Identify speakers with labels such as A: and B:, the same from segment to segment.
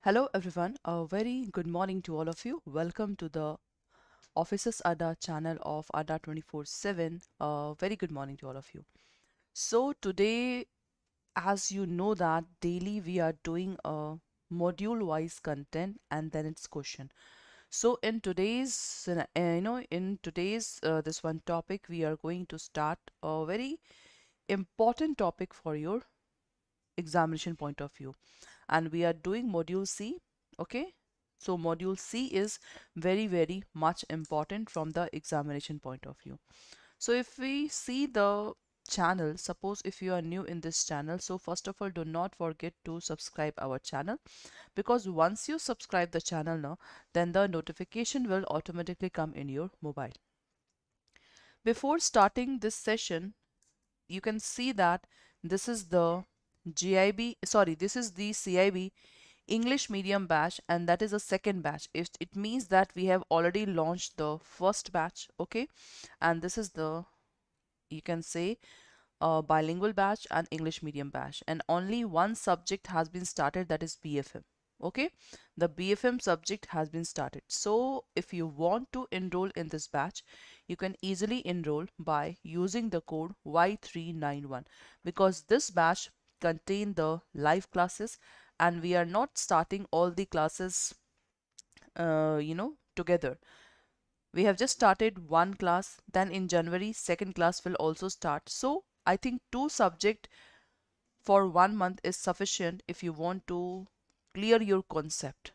A: Hello everyone, a very good morning to all of you. Welcome to the Offices Adda channel of Adda 24/7. A very good morning to all of you. So today, as you know that daily we are doing a module wise content and then it's question. So in today's this one topic we are going to start a very important topic for your examination point of view, and we are doing module C. Okay, so module C is very much important from the examination point of view. So if we see the channel, suppose if you are new in this channel, so first of all do not forget to subscribe our channel, because once you subscribe the channel now, then the notification will automatically come in your mobile. Before starting this session, you can see that this is the this is the CAIIB English medium batch, and that is a second batch. It means that we have already launched the first batch, okay, and this is the, you can say, bilingual batch and English medium batch, and only one subject has been started, that is BFM. Okay, the BFM subject has been started. So if you want to enroll in this batch, you can easily enroll by using the code Y391, because this batch contain the live classes, and we are not starting all the classes together. We have just started one class, then in January second class will also start. So I think two subject for 1 month is sufficient if you want to clear your concept.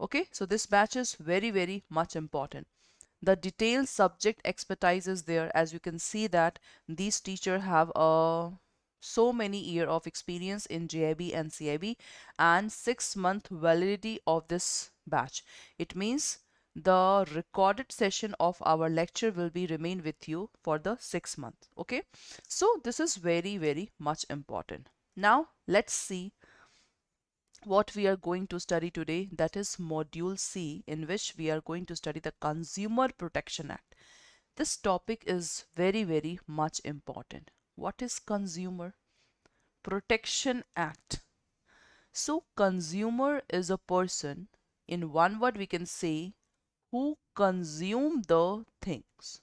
A: Okay, so this batch is very much important. The detailed subject expertise is there. As you can see that these teachers have so many year of experience in JAIIB and CAIIB, and 6 month validity of this batch. It means the recorded session of our lecture will be remain with you for the 6 months. Okay, so this is very much important. Now let's see what we are going to study today, that is module C, in which we are going to study the Consumer Protection Act. This topic is very much important. What is Consumer Protection Act? So consumer is a person, in one word we can say, who consume the things.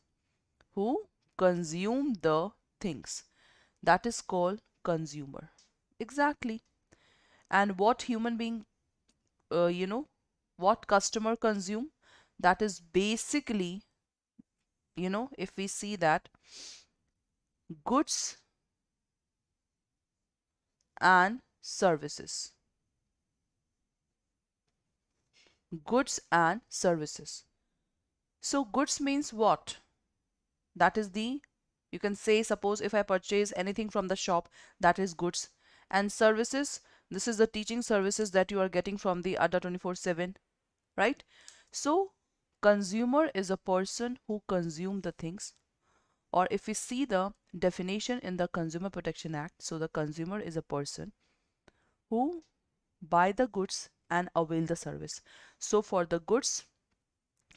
A: Who consume the things. That is called consumer. Exactly. And what human being, what customer consume, that is basically, if we see that goods and services. Goods and services. So goods means what? That is the, you can say, suppose if I purchase anything from the shop, that is goods. And services, this is the teaching services that you are getting from the Adda 24/7, right? So consumer is a person who consume the things. Or if we see the definition in the Consumer Protection Act, so the consumer is a person who buy the goods and avail the service. So for the goods,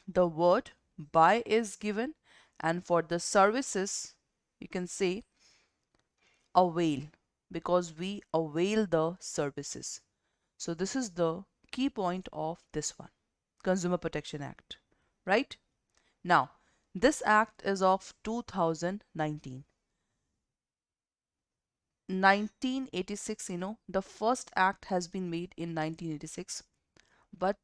A: the word buy is given, and for the services, you can say avail, because we avail the services. So this is the key point of this one, Consumer Protection Act, right? Now, this act is of 2019. 1986, the first act has been made in 1986. But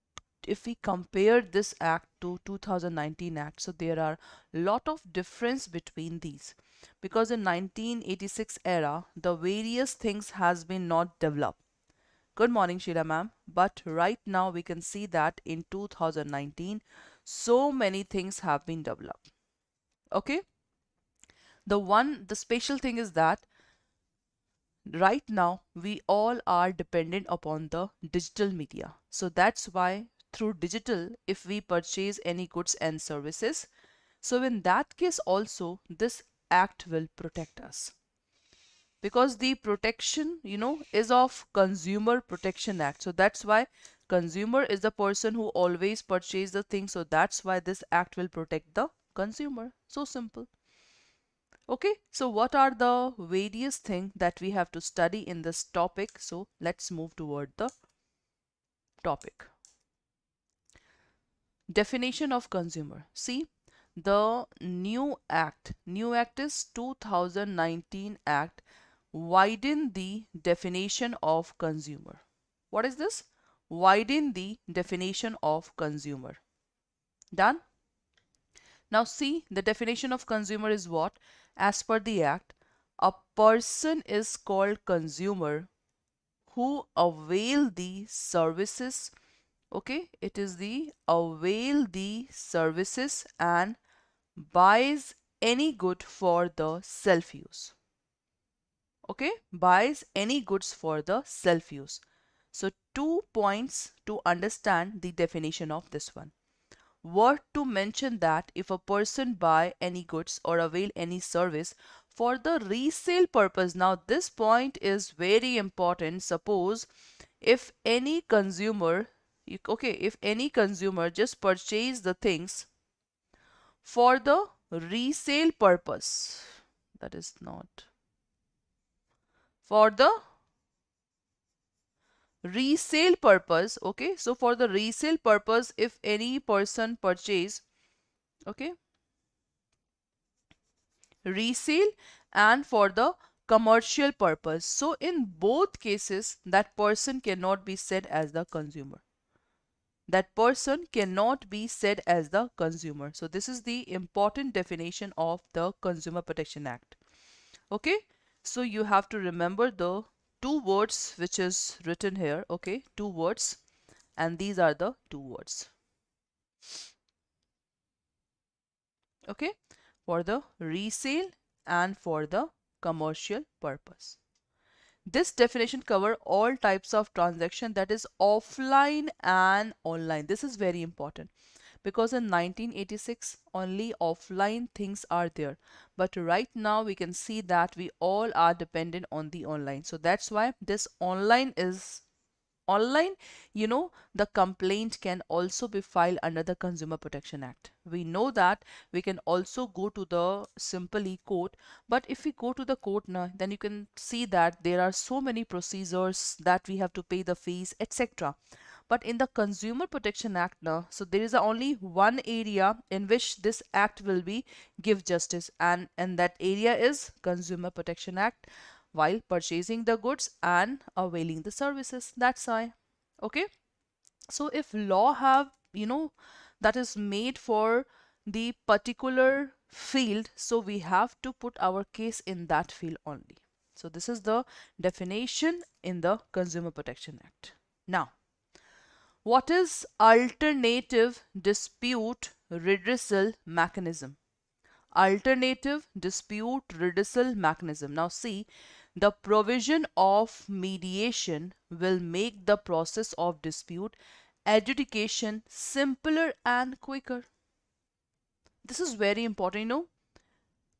A: if we compare this act to 2019 act, so there are lot of difference between these, because in 1986 era the various things has been not developed. Good morning, Sheila ma'am. But right now we can see that in 2019 so many things have been developed. Okay, the special thing is that right now we all are dependent upon the digital media. So that's why through digital, if we purchase any goods and services, so in that case also this act will protect us, because the protection, is of Consumer Protection Act. So that's why consumer is the person who always purchase the thing. So that's why this act will protect the consumer. So simple. Okay, so what are the various things that we have to study in this topic? So let's move toward the topic. Definition of consumer. See, the new act is 2019 act, widen the definition of consumer. What is this? Widen the definition of consumer. Done? Now see, the definition of consumer is what? As per the act, a person is called consumer who avail the services. Okay, it is the avail the services and buys any good for the self use. Okay, buys any goods for the self use. So 2 points to understand the definition of this one. Worth to mention that if a person buy any goods or avail any service for the resale purpose, now this point is very important. Suppose if any consumer, okay, if any consumer just purchase the things for the resale purpose, that is not for the resale purpose. Okay, so for the resale purpose, if any person purchase, okay, resale and for the commercial purpose, so in both cases that person cannot be said as the consumer. That person cannot be said as the consumer. So this is the important definition of the Consumer Protection Act. Okay, so you have to remember the two words which is written here. Okay, two words, and these are the two words. Okay, for the resale and for the commercial purpose. This definition cover all types of transaction, that is offline and online. This is very important because in 1986 only offline things are there, but right now we can see that we all are dependent on the online. So that's why this online is online. The complaint can also be filed under the Consumer Protection Act. We know that we can also go to the simply court, but if we go to the court now, then you can see that there are so many procedures that we have to pay the fees, etc. But in the Consumer Protection Act now, so there is only one area in which this act will be give justice, and that area is Consumer Protection Act while purchasing the goods and availing the services. That's why. Okay, so if law have, that is made for the particular field, so we have to put our case in that field only. So this is the definition in the Consumer Protection Act. Now, what is alternative dispute redressal mechanism? Alternative dispute redressal mechanism. Now see, the provision of mediation will make the process of dispute adjudication simpler and quicker. This is very important.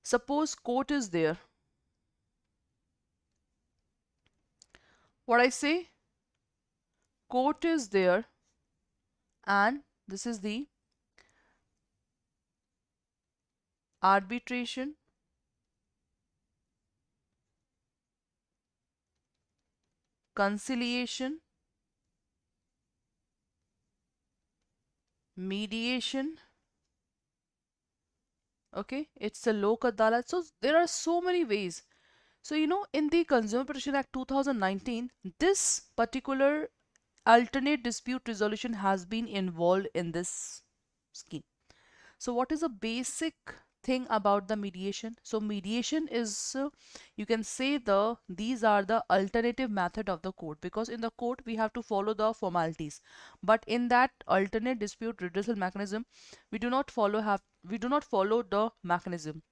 A: Suppose court is there. What I say? Court is there, and this is the arbitration, conciliation, mediation. Okay, it's a lok adalat. So there are so many ways. So in the Consumer Protection Act 2019, this particular alternate dispute resolution has been involved in this scheme. So what is a basic thing about the mediation? So mediation is, you can say, these are the alternative method of the court, because in the court we have to follow the formalities, but in that alternate dispute redressal mechanism we do not follow the mechanism.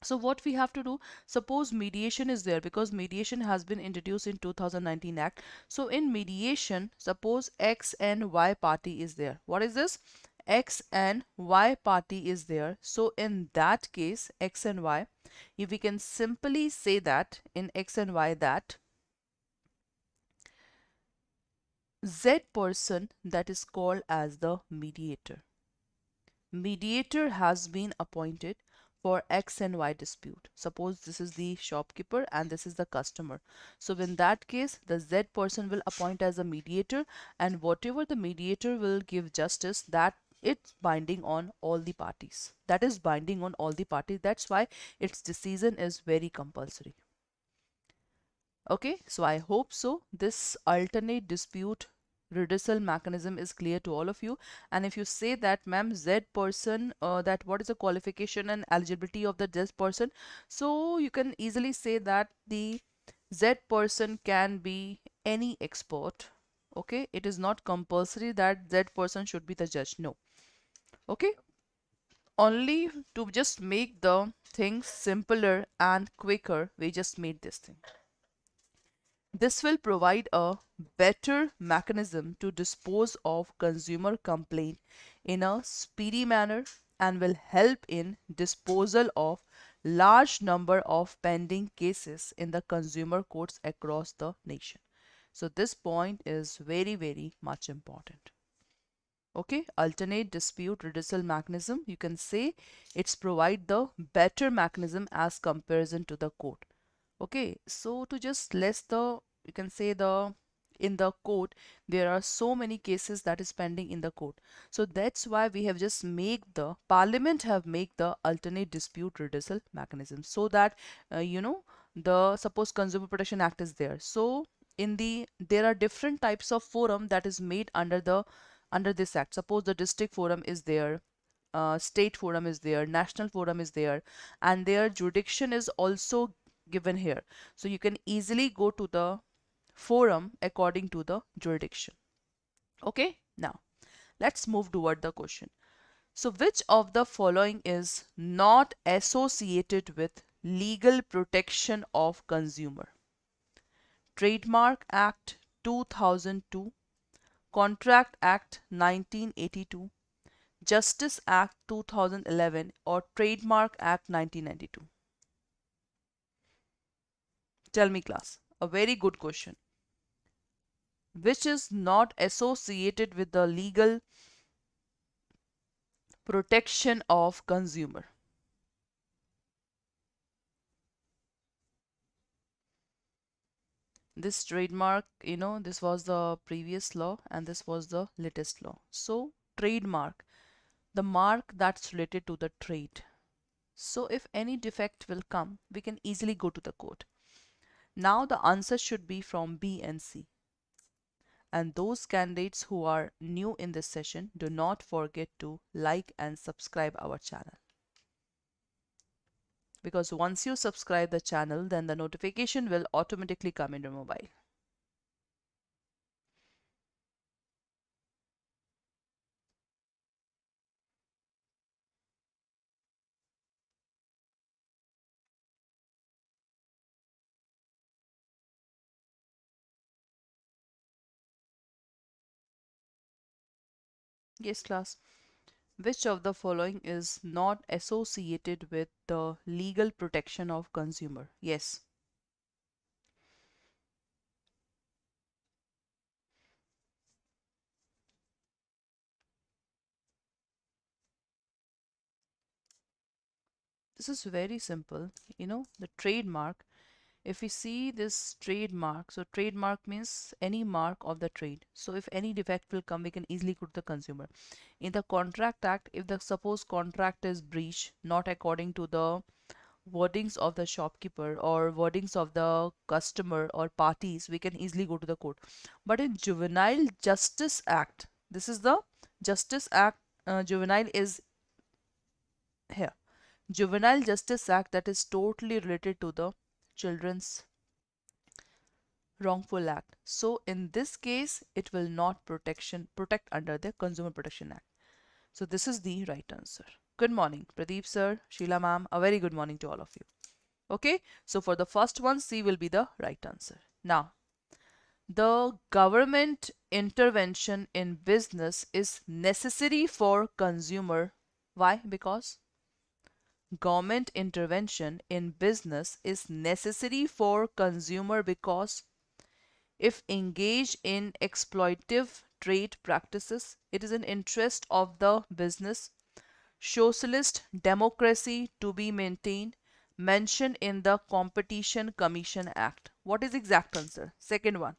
A: So what we have to do, suppose mediation is there, because mediation has been introduced in 2019 Act. So in mediation, suppose X and Y party is there. What is this? X and Y party is there. So in that case, X and Y, if we can simply say that in X and Y that Z person, that is called as the mediator. Mediator has been appointed for X and Y dispute. Suppose this is the shopkeeper and this is the customer. So in that case, the Z person will appoint as a mediator, and whatever the mediator will give justice, that it's binding on all the parties. That is binding on all the parties. That's why its decision is very compulsory. Okay, so I hope so. This alternate dispute redressal mechanism is clear to all of you. And if you say that, ma'am, Z person, that what is the qualification and eligibility of the Z person, so you can easily say that the Z person can be any expert. Okay, it is not compulsory that Z person should be the judge. No. Okay, only to just make the things simpler and quicker, we just made this thing. This will provide a better mechanism to dispose of consumer complaint in a speedy manner and will help in disposal of large number of pending cases in the consumer courts across the nation. So this point is very, very much important. Okay, alternate dispute redressal mechanism, you can say it's provide the better mechanism as comparison to the court. Okay, so to just less the, you can say the, in the court there are so many cases that is pending in the court, so that's why we have just make the parliament have make the alternate dispute redressal mechanism, so that the suppose consumer protection act is there, so in the there are different types of forum that is made under the under this act. Suppose the district forum is there, state forum is there, national forum is there, and their jurisdiction is also given here. So you can easily go to the forum according to the jurisdiction. Okay, now let's move toward the question. So which of the following is not associated with legal protection of consumer? Trademark Act 2002, Contract Act 1982, Justice Act 2011, or Trademark Act 1992? Tell me, class. A very good question. Which is not associated with the legal protection of consumer? This trademark, this was the previous law and this was the latest law. So trademark, the mark that's related to the trade. So if any defect will come, we can easily go to the court. Now the answer should be from B and C. And those candidates who are new in this session, do not forget to like and subscribe our channel. Because once you subscribe the channel, then the notification will automatically come in your mobile. Yes, class. Which of the following is not associated with the legal protection of consumer? Yes. This is very simple. The trademark. If we see this trademark, so trademark means any mark of the trade. So if any defect will come, we can easily go to the consumer. In the Contract Act, if the suppose contract is breached, not according to the wordings of the shopkeeper or wordings of the customer or parties, we can easily go to the court. But in Juvenile Justice Act, this is the Justice Act, juvenile is here. Juvenile Justice Act, that is totally related to the children's wrongful act. So in this case, it will not protect under the Consumer Protection Act. So this is the right answer. Good morning, Pradeep sir, Sheila ma'am. A very good morning to all of you. Okay, so for the first one, C will be the right answer. Now, the government intervention in business is necessary for consumer. Why? Because government intervention in business is necessary for consumer because if engaged in exploitative trade practices, it is in interest of the business Socialist democracy to be maintained, mentioned in the Competition Commission Act. What is exact answer? Second one.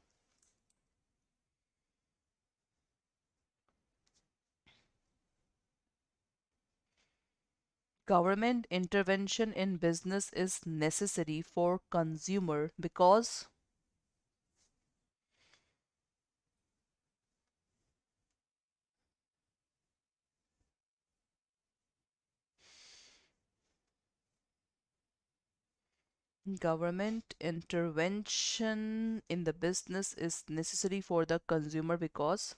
A: Government intervention in business is necessary for consumer because government intervention in the business is necessary for the consumer because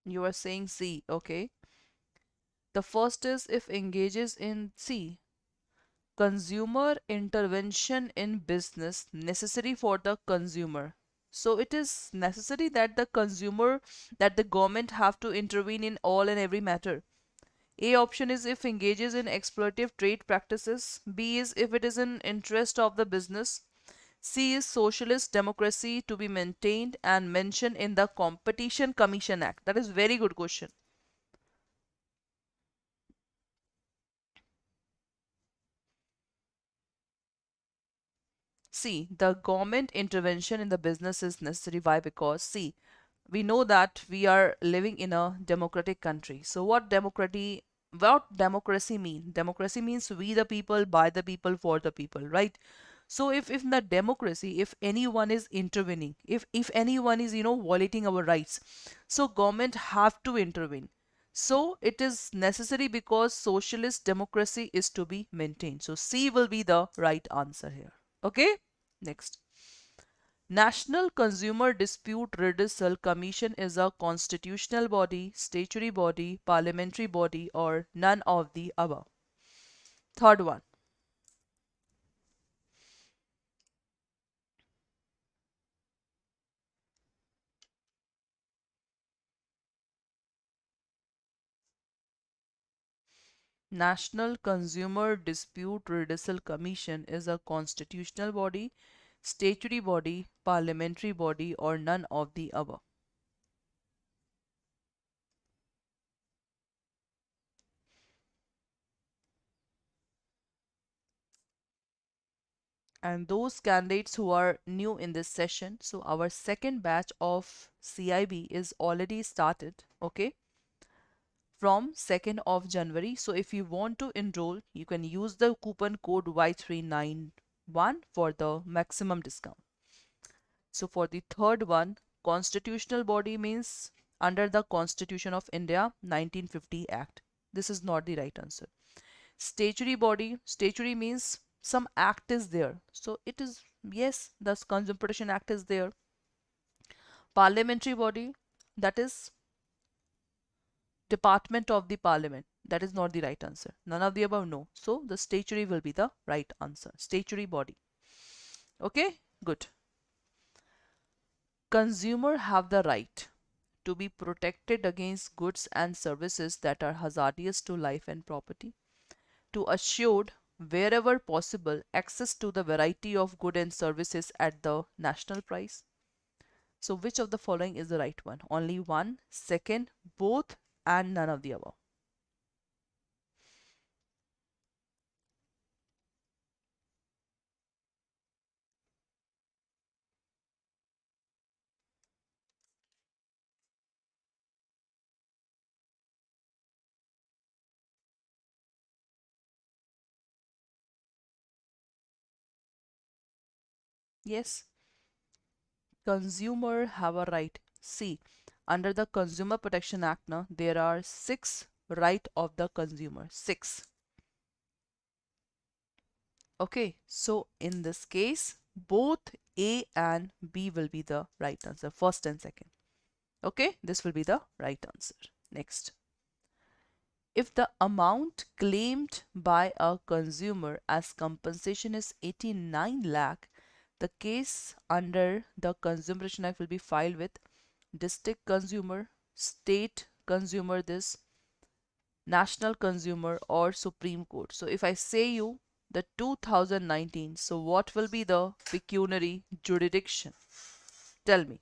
A: you are saying C, okay. The first is if engages in C. Consumer intervention in business necessary for the consumer. So it is necessary that that the government have to intervene in all and every matter. A option is if engages in exploitative trade practices. B is if it is in interest of the business. C is socialist democracy to be maintained and mentioned in the Competition Commission Act. That is very good question. See, the government intervention in the business is necessary. Why? Because, see, we know that we are living in a democratic country. So, what democracy mean? Democracy means we the people, by the people, for the people, right? So, if in the democracy, if anyone is intervening, if anyone is violating our rights, so government have to intervene. So it is necessary because socialist democracy is to be maintained. So C will be the right answer here. Okay, next. National Consumer Dispute Redressal Commission is a constitutional body, statutory body, parliamentary body, or none of the above. Third one. National Consumer Dispute Redressal Commission is a constitutional body, statutory body, parliamentary body, or none of the above. And those candidates who are new in this session, so our second batch of CIB is already started, okay, from 2nd of January. So if you want to enroll, you can use the coupon code Y391 for the maximum discount. So for the third one, constitutional body means under the Constitution of India 1950 Act. This is not the right answer. Statutory body, statutory means some act is there. So it is, yes, the Consumer Protection Act is there. Parliamentary body, that is Department of the Parliament. That is not the right answer. None of the above, no. So the statutory will be the right answer. Statutory body. Okay, good. Consumer have the right to be protected against goods and services that are hazardous to life and property, to assured wherever possible access to the variety of goods and services at the national price. So which of the following is the right one? Only one, second, both, and none of the above. Yes, consumer have a right. See, under the Consumer Protection Act, now there are six right of the consumer. Six. Okay, so in this case, both A and B will be the right answer, first and second. Okay, this will be the right answer. Next. If the amount claimed by a consumer as compensation is 89 lakh, the case under the Consumer Protection Act will be filed with district consumer, state consumer this, National Consumer or Supreme Court. So if I say you the 2019, so what will be the pecuniary jurisdiction? Tell me.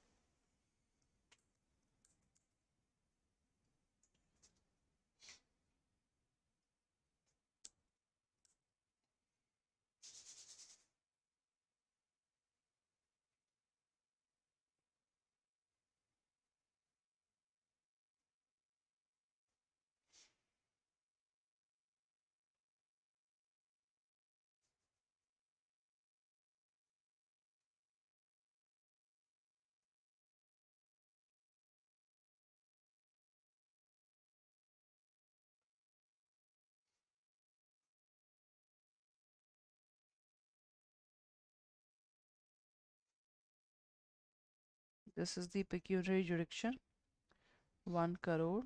A: This is the pecuniary jurisdiction. 1 crore,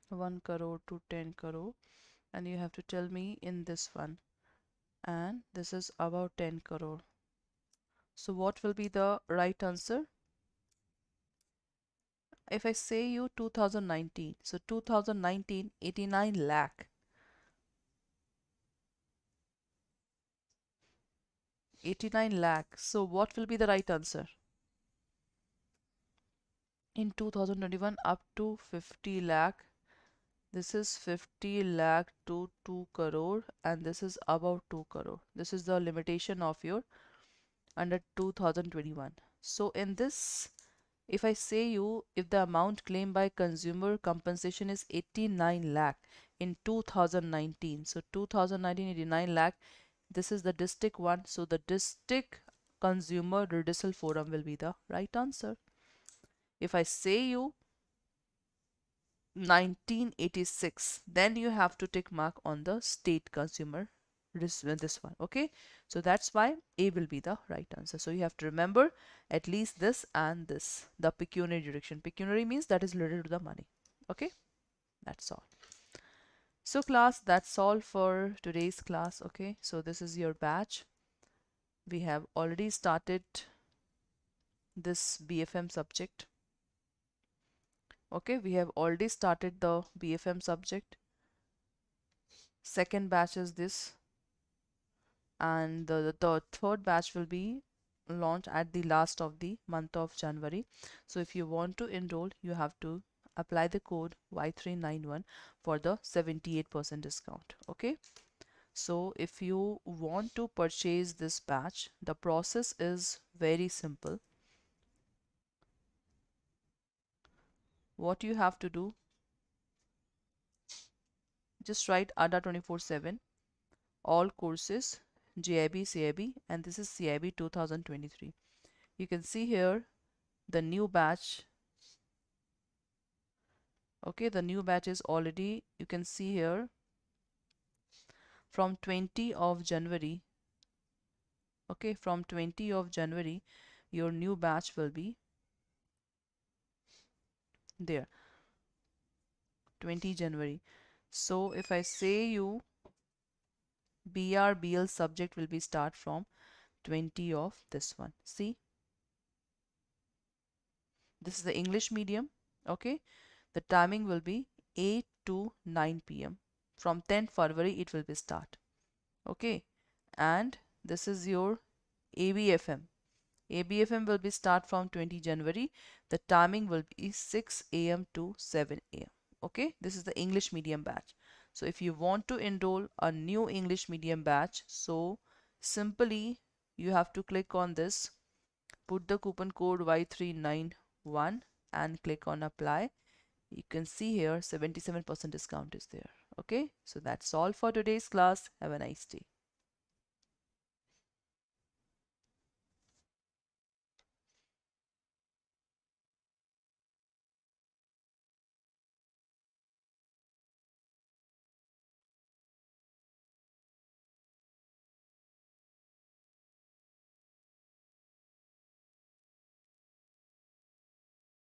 A: 1 crore to 10 crore, and you have to tell me in this one. And this is about 10 crore. So what will be the right answer? If I say you 2019, so 2019, 89 lakh. 89 lakh. So what will be the right answer? In 2021 up to 50 lakh. This is 50 lakh to 2 crore and this is about 2 crore. This is the limitation of your under 2021. So in this, if I say you, if the amount claimed by consumer compensation is 89 lakh in 2019, so 2019 89 lakh, this is the district one, so the district consumer redressal forum will be the right answer. If I say you 1986, then you have to tick mark on the state consumer this one. Okay, so that's why A will be the right answer. So you have to remember at least this and this, the pecuniary jurisdiction. Pecuniary means that is related to the money. Okay, that's all. So class, that's all for today's class. Okay, so this is your batch. We have already started this BFM subject. Okay, we have already started the BFM subject. Second batch is this, and the third batch will be launched at the last of the month of January. So if you want to enroll, you have to apply the code Y391 for the 78% discount. Okay, so if you want to purchase this batch, the process is very simple. What you have to do, just write Adda 24/7 all courses JIB CIB, and this is CIB 2023. You can see here the new batch. Okay, the new batch is already, you can see here, from 20 of January. Okay, from 20 of January your new batch will be there, 20 January. So if I say you BRBL subject will be start from 20 of this one. See, this is the English medium. Okay, the timing will be 8 to 9 p.m. From 10th February it will be start. Okay, and this is your ABFM. ABFM will be start from 20 January. The timing will be 6 a.m. to 7 a.m. Okay, this is the English medium batch. So if you want to enroll a new English medium batch, so simply you have to click on this, put the coupon code Y391 and click on apply. You can see here 77% discount is there. Okay, so that's all for today's class. Have a nice day.